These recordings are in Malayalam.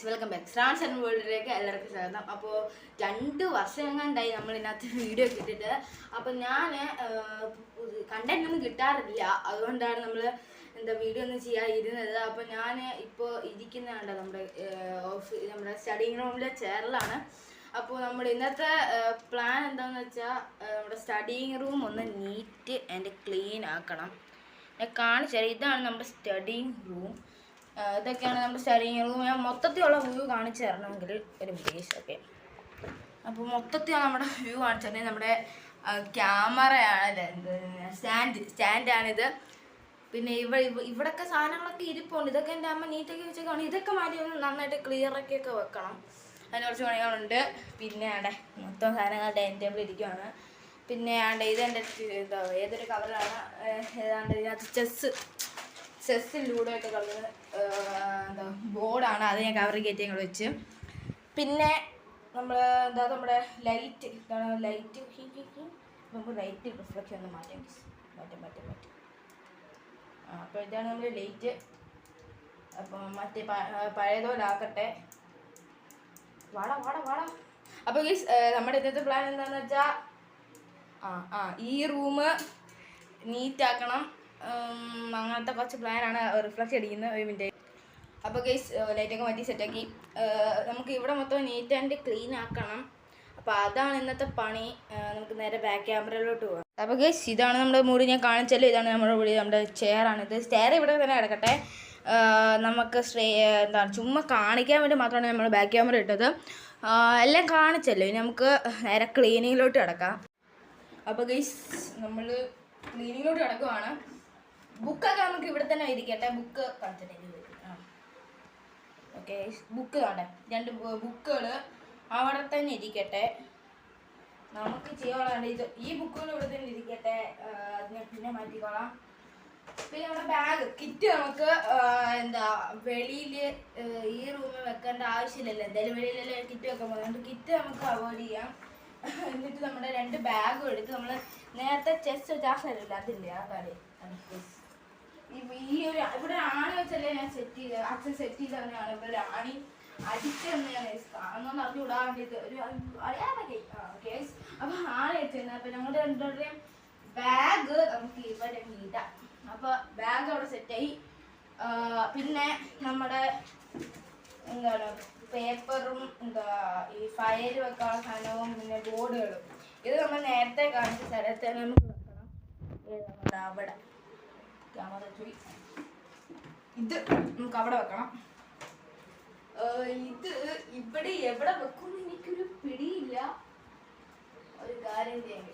Welcome back. ശ്രാവൺ ശർമ്മ വേൾഡിലേക്ക് എല്ലാവർക്കും സ്വാഗതം. അപ്പോൾ 2 വർഷം എങ്ങാണ്ടായി നമ്മൾ ഇതിനകത്ത് വീഡിയോ കിട്ടിയിട്ട്. അപ്പോൾ ഞാൻ കണ്ടന്റ് ഒന്നും കിട്ടാറില്ല, അതുകൊണ്ടാണ് നമ്മൾ വീഡിയോ ഒന്നും ചെയ്യാതിരുന്നത്. അപ്പോൾ ഞാൻ ഇപ്പോൾ ഇരിക്കുന്നതാണ് നമ്മുടെ സ്റ്റഡിങ് റൂമിലെ ചെയറിലാണ്. അപ്പോൾ നമ്മുടെ ഇന്നത്തെ പ്ലാൻ എന്താണെന്ന് വെച്ചാൽ നമ്മുടെ സ്റ്റഡിങ് റൂം ഒന്ന് നീറ്റ് ആൻഡ് ക്ലീൻ ആക്കണം. ഞാൻ കാണിച്ചുതരാം. ഇതാണ് നമ്മുടെ സ്റ്റഡിങ് റൂം. ഇതൊക്കെയാണ് നമ്മുടെ സ്റ്റഡിങ് റൂം. ഞാൻ മൊത്തത്തിലുള്ള വ്യൂ കാണിച്ചു തരണമെങ്കിൽ ഒരു പ്ലീസ്. ഓക്കെ, അപ്പോൾ മൊത്തത്തിൽ നമ്മുടെ വ്യൂ കാണിച്ചു തരണേ. നമ്മുടെ ക്യാമറയാണ്, സ്റ്റാൻഡാണിത്. പിന്നെ ഇവിടെയൊക്കെ സാധനങ്ങളൊക്കെ ഇരിപ്പുണ്ട്. ഇതൊക്കെ എൻ്റെ അമ്മ നീറ്റൊക്കെ വെച്ചേക്കാണ്. ഇതൊക്കെ മാറ്റി ഒന്ന് നന്നായിട്ട് ക്ലിയറാക്കിയൊക്കെ വെക്കണം. അതിന് കുറച്ച് പണികളുണ്ട്. പിന്നെ അവിടെ മൊത്തം സാധനങ്ങൾ ഡൈനിങ് ടേബിൾ ഇരിക്കുകയാണ്. പിന്നെ ഇതെൻ്റെ ഏതൊരു കവറിലാണ്, ഏതാണ്ട് ഇതിനകത്ത് ചെസ്സിൽ ലൂഡോയൊക്കെ കളിക്കുന്നത് ബോർഡാണ്. അത് ഞാൻ കവറിൽ കയറ്റി ഞങ്ങൾ വെച്ച്. പിന്നെ നമ്മുടെ ലൈറ്റ് നമുക്ക് ലൈറ്റ് റിഫ്ലക്ഷൻ ഒന്ന് മാറ്റാം. അപ്പോൾ ഇതാണ് നമ്മുടെ ലൈറ്റ്. അപ്പം മറ്റേ പഴയതോലാക്കട്ടെ. വാടാ. അപ്പോൾ നമ്മുടെ ഇന്നത്തെ പ്ലാൻ എന്താണെന്ന് വെച്ചാൽ ഈ റൂം നീറ്റാക്കണം. അങ്ങനത്തെ കുറച്ച് പ്ലാനാണ്. റിഫ്ലക്ഷൻ അടിക്കുന്നത്. ഒരു മിനിറ്റ്. അപ്പോൾ ഗൈസ് ലൈറ്റൊക്കെ മാറ്റി സെറ്റാക്കി. നമുക്ക് ഇവിടെ മൊത്തം നീറ്റ് ആൻഡ് ക്ലീൻ ആക്കണം. അപ്പോൾ അതാണ് ഇന്നത്തെ പണി. നമുക്ക് നേരെ ബാക്ക് ക്യാമറയിലോട്ട് പോകാം. അപ്പോൾ ഗൈസ് ഇതാണ് നമ്മുടെ മുറി. ഞാൻ കാണിച്ചല്ലോ. ഇതാണ് നമ്മുടെ ചെയറാണിത്. സ്റ്റെയർ ഇവിടെ തന്നെ കിടക്കട്ടെ. നമുക്ക് ചുമ്മാ കാണിക്കാൻ വേണ്ടി മാത്രമാണ് നമ്മൾ ബാക്ക് ക്യാമറ ഇട്ടത്. എല്ലാം കാണിച്ചല്ലോ. ഇനി നമുക്ക് നേരെ ക്ലീനിങ്ങിലോട്ട് കിടക്കാം. അപ്പോൾ ഗൈസ് നമ്മൾ ക്ലീനിങ്ങിലോട്ട് കിടക്കുവാണ്. ബുക്കൊക്കെ നമുക്ക് ഇവിടെ തന്നെ ഇരിക്കട്ടെ. ബുക്ക് കളിച്ചിട്ട് ഓക്കെ. ബുക്ക് കാണട്ടെ. 2 ബുക്കുകൾ അവിടെ തന്നെ ഇരിക്കട്ടെ. നമുക്ക് ചെയ്യാനുള്ളത് ഈ ബുക്കുകൾ ഇവിടെ തന്നെ ഇരിക്കട്ടെ. അതിനെ പിന്നെ മാറ്റിക്കോളാം. പിന്നെ നമ്മുടെ ബാഗ് കിറ്റ് നമുക്ക് വെളിയിൽ ഈ റൂമിൽ വെക്കേണ്ട ആവശ്യമില്ലല്ലോ. എന്തായാലും വെളിയിലല്ലേ കിറ്റ് വെക്കാൻ പോകുന്നത്. കിറ്റ് നമുക്ക് അവോയ്ഡ് ചെയ്യാം. എന്നിട്ട് നമ്മുടെ 2 ബാഗും എടുത്ത് നമ്മൾ നേരത്തെ ചെസ്റ്റ് ചാർജല്ല അതില്ലേ ആ കാര്യം ഈ ഒരു ഇവിടെ ആണി വെച്ചല്ലേ ഞാൻ അച്ഛൻ സെറ്റ് ചെയ്ത് തന്നെയാണ്. ഇവിടെ ഒരു ആണി അടിച്ച് തന്നെയാണ് കാണുന്നതെന്ന് അറിഞ്ഞുകൂടാ വേണ്ടിയിട്ട് ഒരു അറിയാമല്ലേ. ഓക്കെ, അപ്പൊ ആണി വെച്ചിരുന്നത്. അപ്പൊ ഞങ്ങളുടെ 2 ബാഗ് നമുക്ക് ഇവിടെ ഇടാം. അപ്പൊ ബാഗ് അവിടെ സെറ്റായി. പിന്നെ നമ്മുടെ പേപ്പറും ഈ ഫയൽ വെക്കാനുള്ള സാധനവും പിന്നെ ബോർഡുകളും ഇത് നമ്മൾ നേരത്തെ കാണിച്ച സ്ഥലത്ത് തന്നെ നമുക്ക് വെക്കണം. അവിടെ ക്യാമറ പോയി ഇത് നമുക്ക് അവിടെ വെക്കണം. ഇത് ഇവിടെ എവിടെ വെക്കുമെന്ന് എനിക്കൊരു പിടിയില്ല. ഒരു കാര്യം ചെയ്യാം.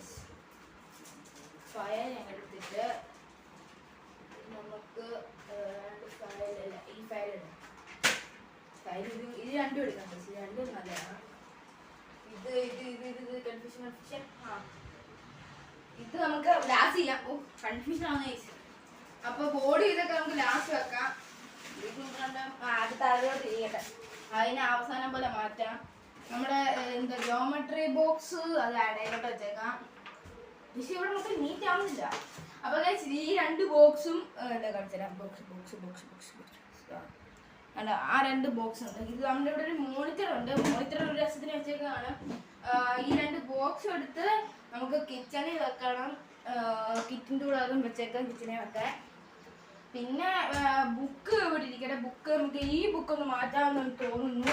ഫയൽ ഞാൻ എടുത്തിട്ട് നമുക്ക് ഈ ഫയൽ ഇടാം. ഇത് 2 എടുക്കാം. 2 നല്ലതാണ്. ഇത് കൺഫ്യൂഷൻ. ഇത് നമുക്ക് ലാസ്റ്റ് ചെയ്യാം. കൺഫ്യൂഷൻ ആണ്. അപ്പൊ ബോഡി ഇതൊക്കെ നമുക്ക് ലാസ്റ്റ് വെക്കാം. അത് താഴോട്ട് ചെയ്യട്ടെ. അതിന് അവസാനം പോലെ മാറ്റാം. നമ്മുടെ ജോമെട്രി ബോക്സ് അത് ഇടയിലോട്ട് വെച്ചേക്കാം. പക്ഷെ ഇവിടെ നമുക്ക് നീറ്റ് ആവുന്നില്ല. അപ്പൊ ഈ 2 ബോക്സും കളിച്ചുതരാം. ബോക്സ് ആ 2 ബോക്സ് ഉണ്ട്. ഇത് നമ്മുടെ ഇവിടെ ഒരു മോണിറ്റർ ഉണ്ട്. മോണിറ്റർ ഒരു രസത്തിന് വെച്ചേക്കാണ്. ഈ 2 ബോക്സ് എടുത്ത് നമുക്ക് കിച്ചണിൽ വെക്കണം. കിച്ചൻ്റെ കൂടെ അതും വെച്ചേക്കാം. കിച്ചണിൽ വെക്കാൻ. പിന്നെ ബുക്ക് ഇവിടെ ഇരിക്കട്ടെ. ബുക്ക് നമുക്ക് ഈ ബുക്കൊന്ന് മാറ്റാമെന്ന് തോന്നുന്നു.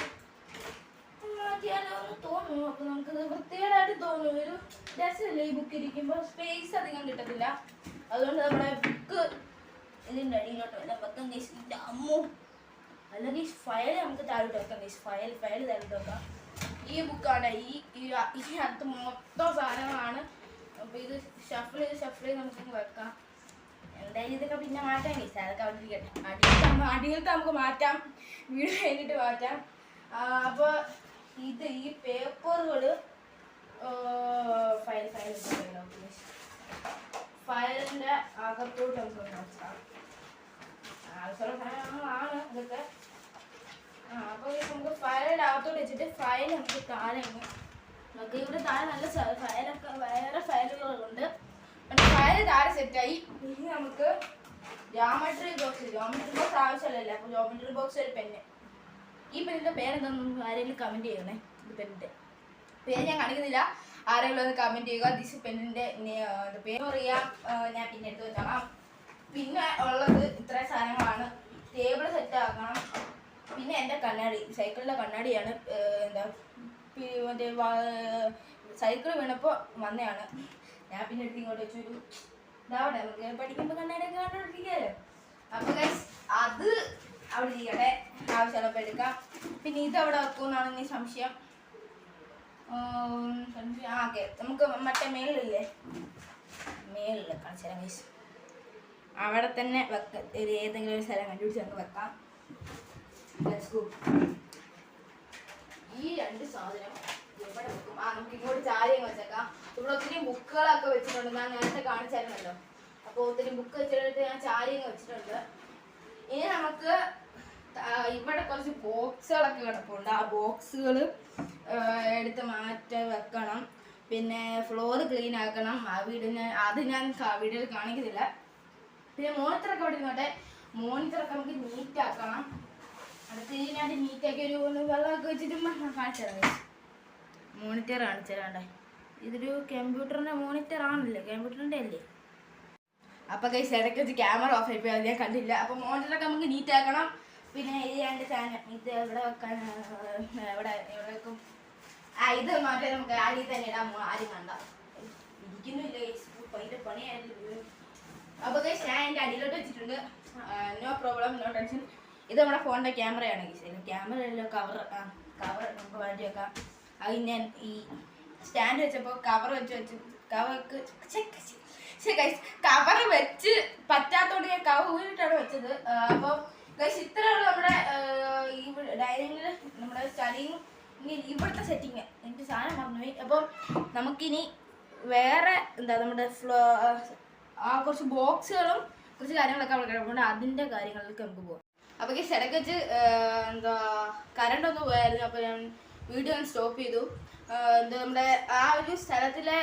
അപ്പൊ നമുക്കത് വൃത്തികേടായിട്ട് തോന്നും. ഒരു രസമല്ലേ ഈ ബുക്ക് ഇരിക്കുമ്പോൾ. സ്പേസ് അധികം കിട്ടത്തില്ല. അതുകൊണ്ട് നമ്മുടെ ബുക്ക് ഇതിൻ്റെ അടിയിലോട്ട് വല്ല വെക്കാം. അമ്മോ, അല്ലെങ്കിൽ ഫയൽ നമുക്ക് താഴോട്ട് വെക്കാം. ഫയൽ താഴോട്ട് വെക്കാം. ഈ ബുക്കാണ്. ഈ അകത്ത് മൊത്തം സാധനങ്ങളാണ്. അപ്പോൾ ഇത് ഷഫിൾ ചെയ്ത് നമുക്ക് വെക്കാം. എന്തായാലും ഇതൊക്കെ പിന്നെ മാറ്റാം. അതൊക്കെ അവിടെ ഇരിക്കട്ടെ. അടിയിലത്തെ നമുക്ക് മാറ്റാം. വീഡിയോ കഴിഞ്ഞിട്ട് മാറ്റാം. അപ്പോൾ ഈ പേപ്പറുകൾ ഫയലിൻ്റെ അകത്തോട്ട് നമുക്ക് വെക്കാം. ആവശ്യമുള്ള സാധനങ്ങളാണ് ഇതൊക്കെ. അപ്പോൾ നമുക്ക് ഫയലിൻ്റെ അകത്തോട്ട് വെച്ചിട്ട് ഫയൽ നമുക്ക് താഴെ നമുക്ക് ഇവിടെ താഴെ നല്ല ഫയലൊക്കെ വേറെ ഫയലുകളുണ്ട്. ഫയൽ താഴെ സെറ്റായി. ഇനി നമുക്ക് ജോമെട്രി ബോക്സ് ആവശ്യമില്ലല്ലോ. അപ്പോൾ ജോമെട്രി ബോക്സ് ഒരു പെന്ന് ഈ പെണ്ണിൻ്റെ പേരെന്താണെന്ന് ആരെങ്കിലും കമൻറ്റ് ചെയ്യണേ. ഈ പെണ്ണിൻ്റെ പേര് ഞാൻ കാണിക്കുന്നില്ല, ആരെങ്കിലും ഒന്ന് കമൻറ്റ് ചെയ്യുക. ദിസ് പെണ്ണിൻ്റെ പേര് അറിയാം, ഞാൻ പിന്നെ എടുത്ത് വെച്ചോളാം. പിന്നെ ഉള്ളത് ഇത്രയും സാധനങ്ങളാണ്. ടേബിൾ സെറ്റ് ആക്കണം. പിന്നെ എൻ്റെ കണ്ണാടി, സൈക്കിളിൻ്റെ കണ്ണാടിയാണ്. എന്താ മറ്റേ സൈക്കിൾ വീണപ്പോൾ വന്നതാണ്. ഞാൻ പിന്നെ എടുത്ത് ഇങ്ങോട്ട് വെച്ചൊരു ഇതാവട്ടെ, നമുക്ക് പഠിക്കുമ്പോൾ കണ്ണാടിയൊക്കെ കണ്ടുപിടിക്കാമല്ലോ. അപ്പോൾ ഗൈസ് അത് അവിടെ ഇരിക്കട്ടെ, ആവശ്യമുള്ളപ്പോൾ എടുക്കാം. പിന്നെ ഇത് അവിടെ വെക്കുമെന്നാണ് ഇനി സംശയം. ഓക്കെ, നമുക്ക് മറ്റേ മേളിലില്ലേ, മേളിൽ കാണിച്ചാൽ ഗൈസ് അവിടെ തന്നെ വെക്കാം. ഏതെങ്കിലും ഒരു സ്ഥലം കണ്ടുപിടിച്ച് നമുക്ക് വെക്കാം. ഈ രണ്ട് സാധനം ഇവിടെ വെക്കും. നമുക്ക് ഇങ്ങോട്ട് ചാരിയും വെച്ചേക്കാം. ഇവിടെ ഒത്തിരി ബുക്കുകളൊക്കെ വെച്ചിട്ടുണ്ട്, ഞാൻ നേരത്തെ കാണിച്ചായിരുന്നല്ലോ. അപ്പോൾ ഒത്തിരി ബുക്ക് വെച്ചിട്ട് ഞാൻ ചാരിയും വെച്ചിട്ടുണ്ട്. ഇനി നമുക്ക് ഇവിടെ കുറച്ച് ബോക്സുകളൊക്കെ കിടപ്പുണ്ട്. ആ ബോക്സുകൾ എടുത്ത് മാറ്റി വെക്കണം. പിന്നെ ഫ്ലോർ ക്ലീൻ ആക്കണം. ആ വീടിന് അത് ഞാൻ വീഡിയോയിൽ കാണിക്കുന്നില്ല. പിന്നെ മോണിറ്ററൊക്കെ ഇവിടെ ഇരുന്നോട്ടെ. മോണിറ്ററൊക്കെ നമുക്ക് നീറ്റാക്കണം. അടുത്ത് ഞാൻ നീറ്റാക്കി ഒരു വെള്ളമൊക്കെ വെച്ചിട്ട് കാണിച്ചു തരാം. മോണിറ്റർ കാണിച്ചു തരാണ്ടേ. ഇതൊരു കമ്പ്യൂട്ടറിൻ്റെ മോണിറ്റർ ആണല്ലേ, കമ്പ്യൂട്ടറിൻ്റെ അല്ലേ. അപ്പോൾ ഗൈസ് ഇടയ്ക്ക് വെച്ച് ക്യാമറ ഓഫ് ആയിപ്പോയി, അത് ഞാൻ കണ്ടില്ല. അപ്പോൾ മോണിറ്ററൊക്കെ നമുക്ക് നീറ്റാക്കണം. പിന്നെ ഇത് രണ്ട് സാധനം ഇത് എവിടെ വെക്കാൻ, എവിടെ വെക്കും. ഇത് മാറ്റി നമുക്ക് ആദ്യം തന്നെ ഇടാം. ആരും കണ്ട ഇരിക്കുന്നില്ല ഗൈസ്, അതിൻ്റെ പണിയായിരുന്നു. അപ്പോൾ ഗൈസ് ഞാൻ എൻ്റെ അടിയിലോട്ട് വെച്ചിട്ടുണ്ട്. No problem, no tension. ഇത് നമ്മുടെ ഫോണിൻ്റെ ക്യാമറയാണ് ഗൈസ്. ക്യാമറയിലോ കവർ നമുക്ക് മാറ്റി വെക്കാം. അത് ഞാൻ ഈ സ്റ്റാൻഡ് വെച്ചപ്പോൾ കവർ വെച്ച് കവർ വെച്ച് പറ്റാത്തോണ്ട് ഞാൻ കവർ ഊരിട്ടാണ് വെച്ചത്. അപ്പോൾ ഗൈസ് ഇത്രയുള്ള നമ്മുടെ ഈ ഡൈനിങ്ങിൽ നമ്മുടെ സ്റ്റഡിങ് ഇവിടുത്തെ സെറ്റിങ്. എനിക്ക് സാധനം മറന്നുപോയി. അപ്പം നമുക്കിനി വേറെ എന്താ നമ്മുടെ കുറച്ച് ബോക്സുകളും കുറച്ച് കാര്യങ്ങളൊക്കെ അവിടെ കിടപ്പുണ്ട്. അതിൻ്റെ കാര്യങ്ങളിലേക്ക് നമുക്ക് പോകാം. അപ്പോൾ ഗൈസ് ഇടയ്ക്ക് വെച്ച് എന്താ കറണ്ട് ഒന്ന് പോയായിരുന്നു. അപ്പോൾ ഞാൻ വീഡിയോ ഒന്ന് സ്റ്റോപ്പ് ചെയ്തു. എന്താ നമ്മുടെ ആ ഒരു സ്ഥലത്തിലെ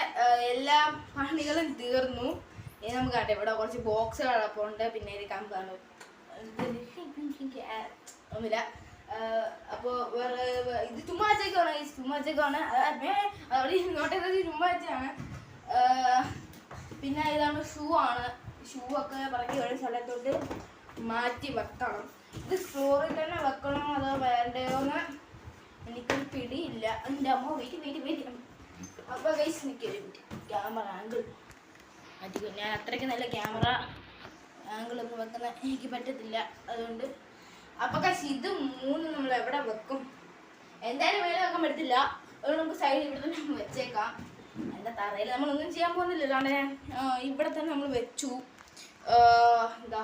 എല്ലാ പണികളും തീർന്നു. ഇനി നമുക്ക് കാണട്ടെ, ഇവിടെ കുറച്ച് ബോക്സുകൾ കിടപ്പുണ്ട്. പിന്നെ ഇരിക്കാൻ കാണും ഒന്നുമില്ല. അപ്പോൾ വേറെ ഇത് ചുമ്മാ വെച്ചേക്കാണ്. അവിടെ ഇങ്ങോട്ടേ ചുമ്മാ വെച്ചാണ്. പിന്നെ ഇതാണ് ഷൂ ആണ്. ഷൂ ഒക്കെ പറക്കി ഒരു സ്ഥലത്തോട്ട് മാറ്റി വെക്കണം. ഇത് ഫ്ലോറിൽ തന്നെ വെക്കണോ അതോ വേണ്ടയോന്ന് എനിക്കൊരു പിടിയില്ല. എൻ്റെ അമ്മ വെയിറ്റ്. അപ്പോൾ ഗൈസ് എനിക്കൊരു ക്യാമറ ആംഗിൾ മാറ്റിക്കും. ഞാൻ അത്രയ്ക്ക് നല്ല ക്യാമറ ആംഗിളൊന്നും വെക്കുന്ന എനിക്ക് പറ്റത്തില്ല, അതുകൊണ്ട്. അപ്പോൾ ഗൈസ് ഇത് മൂന്നും നമ്മൾ എവിടെ വെക്കും? എന്തായാലും മേലെ വെക്കാൻ പറ്റത്തില്ല, അതുകൊണ്ട് നമുക്ക് സൈഡിൽ ഇവിടെ തന്നെ വെച്ചേക്കാം. എൻ്റെ തറയിൽ നമ്മളൊന്നും ചെയ്യാൻ പോകുന്നില്ല, അതുകൊണ്ട് ഇവിടെ തന്നെ നമ്മൾ വെച്ചു. എന്താ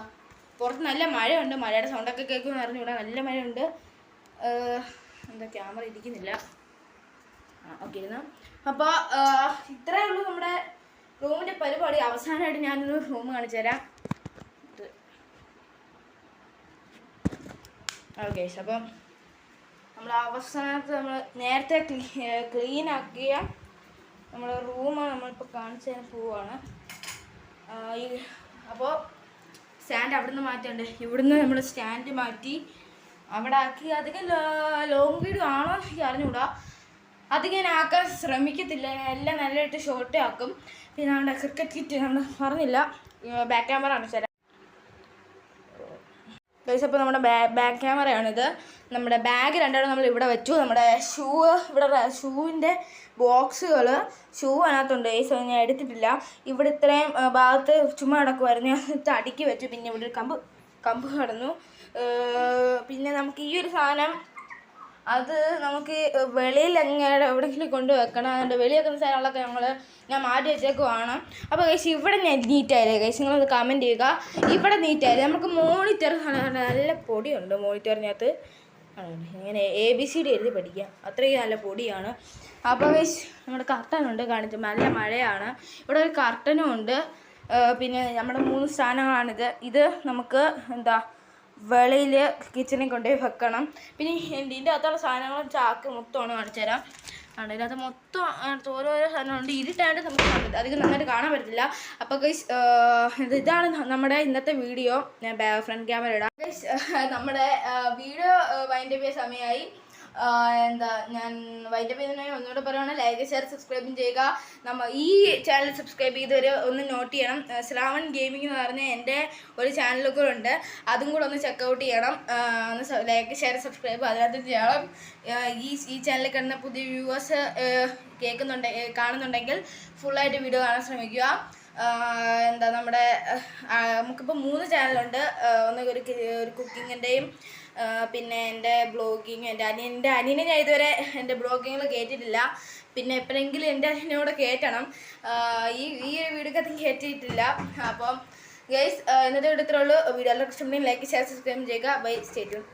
പുറത്ത് നല്ല മഴയുണ്ട്. മഴയുടെ സൗണ്ടൊക്കെ കേൾക്കുമെന്ന് പറഞ്ഞു. ഇവിടെ നല്ല മഴയുണ്ട്. എന്താ ക്യാമറ ഇരിക്കുന്നില്ല. ഓക്കെ ഇരുന്നു. അപ്പോൾ ഇത്രയേ ഉള്ളൂ നമ്മുടെ റൂമിൻ്റെ പരിപാടി. അവസാനമായിട്ട് ഞാനൊരു റൂം കാണിച്ചു തരാം. ഓക്കെ, അപ്പം നമ്മൾ അവസാനത്ത് നമ്മൾ നേരത്തെ ക്ലീൻ ആക്കിയ നമ്മുടെ റൂം നമ്മളിപ്പോൾ കാണിച്ചു തരാൻ പോവുകയാണ്. അപ്പോൾ സ്റ്റാൻഡ് അവിടെ നിന്ന് മാറ്റണ്ടേ, ഇവിടുന്ന് നമ്മൾ സ്റ്റാൻഡ് മാറ്റി അവിടെ ആക്കി. അധികം ലോങ് വീഡിയോ ആണോ എനിക്ക് അറിഞ്ഞുകൂടാ. അധികം ഞാൻ ആക്കാൻ ശ്രമിക്കത്തില്ല, എല്ലാം നല്ലതായിട്ട് ഷോർട്ടേ ആക്കും. പിന്നെ നമ്മുടെ ക്രിക്കറ്റ് കിറ്റ് നമ്മൾ പറഞ്ഞില്ല, ബാക്ക് ക്യാമറ ആണ് ശരി ഗൈസ്. അപ്പോൾ നമ്മുടെ ബാക്ക് ക്യാമറയാണിത്. നമ്മുടെ ബാഗ് രണ്ടാളും നമ്മൾ ഇവിടെ വെച്ചു. നമ്മുടെ ഇവിടെ ഷൂവിൻ്റെ ബോക്സുകൾ അതിനകത്തുണ്ട് ഗൈസ്, ഞാൻ എടുത്തിട്ടില്ല. ഇവിടെ ഇത്രയും ഭാഗത്ത് ചുമ്മാ കിടക്കുമായിരുന്നു, ഞാൻ അടുക്കി വെച്ചു. പിന്നെ ഇവിടെ ഒരു കമ്പ് കിടന്നു. പിന്നെ നമുക്ക് ഈ ഒരു സാധനം അത് നമുക്ക് വെളിയിൽ എവിടെയെങ്കിലും കൊണ്ടുവെക്കണം. അതുകൊണ്ട് വെളിയിൽ വെക്കുന്ന സാധനങ്ങളൊക്കെ ഞാൻ മാറ്റി വെച്ചേക്കുവാണ്. അപ്പോൾ ഗൈസ് ഇവിടെ ഞാൻ നീറ്റായില്ലേ ഗൈസ്, നിങ്ങളൊന്ന് കമൻറ്റ് ചെയ്യുക. ഇവിടെ നീറ്റായില്ലേ. നമുക്ക് മോണിറ്റർ നല്ല പൊടിയുണ്ട് മോണിറ്ററിനകത്ത്. ഇങ്ങനെ ABCD എഴുതി പഠിക്കാം, അത്രയും നല്ല പൊടിയാണ്. അപ്പോൾ ഗൈസ് നമ്മുടെ കർട്ടനുണ്ട് കാണിച്ചു. നല്ല മഴയാണ്. ഇവിടെ ഒരു കർട്ടനും ഉണ്ട്. പിന്നെ നമ്മുടെ 3 സ്ഥാനങ്ങളാണിത്. ഇത് നമുക്ക് എന്താ വെളിയിൽ കിച്ചണിൽ കൊണ്ടുപോയി വെക്കണം. പിന്നെ ഇതിൻ്റെ അകത്തുള്ള സാധനങ്ങളും ചാക്ക് മൊത്തമാണ് കാണിച്ചു തരാം. ഇതിനകത്ത് മൊത്തം ഓരോരോ സാധനമുണ്ട്. ഇരുട്ടായിട്ട് നമുക്ക് അധികം നന്നായിട്ട് കാണാൻ പറ്റത്തില്ല. അപ്പോൾ ഗൈസ് ഇതാണ് നമ്മുടെ ഇന്നത്തെ വീഡിയോ. ഞാൻ ഫ്രണ്ട് ക്യാമറ ഇടാം. നമ്മുടെ വീഡിയോ വൈൻഡപ്പ് ചെയ്യാൻ സമയമായി. എന്താ ഞാൻ വൈൻഡപ്പ് ചെയ്യുന്നതിന് ഒന്നുകൂടെ പറയുകയാണ്, ലൈക്ക് ഷെയർ സബ്സ്ക്രൈബും ചെയ്യുക. ഈ ചാനൽ സബ്സ്ക്രൈബ് ചെയ്തവർ ഒന്ന് നോട്ട് ചെയ്യണം. ശ്രാവൺ ഗെയിമിംഗ് എന്ന് പറഞ്ഞ എൻ്റെ ഒരു ചാനലൊക്കെ ഉണ്ട്, അതും കൂടെ ഒന്ന് ചെക്കൗട്ട് ചെയ്യണം. ഒന്ന് ലൈക്ക് ഷെയർ സബ്സ്ക്രൈബ് അതിനകത്ത് ചെയ്യണം. ഈ ചാനലിൽ കിടന്ന പുതിയ വ്യൂവേഴ്സ് കാണുന്നുണ്ടെങ്കിൽ ഫുള്ളായിട്ട് വീഡിയോ കാണാൻ ശ്രമിക്കുക. എന്താ നമ്മുടെ നമുക്കിപ്പോൾ 3 ചാനലുണ്ട്. ഒന്ന് ഒരു കുക്കിങ്ങിൻ്റെയും, പിന്നെ എൻ്റെ ബ്ലോഗിങ്, എൻ്റെ അനിയനെ ഞാൻ ഇതുവരെ എൻ്റെ ബ്ലോഗിങ്ങിൽ കയറ്റിയിട്ടില്ല. പിന്നെ എപ്പോഴെങ്കിലും എൻ്റെ അനിയനോട് കയറ്റണം. ഈ ഒരു വീഡിയോക്കകത്തും കയറ്റിയിട്ടില്ല. അപ്പം ഗൈസ് ഇന്നത്തെ വീഡിയോ ഇത്രേ ഉള്ളൂ. വീഡിയോ എല്ലാവർക്കും ഇഷ്ടമുണ്ടെങ്കിൽ ലൈക്ക് ഷെയർ സബ്സ്ക്രൈബ് ചെയ്യുക. Bye, stay tune.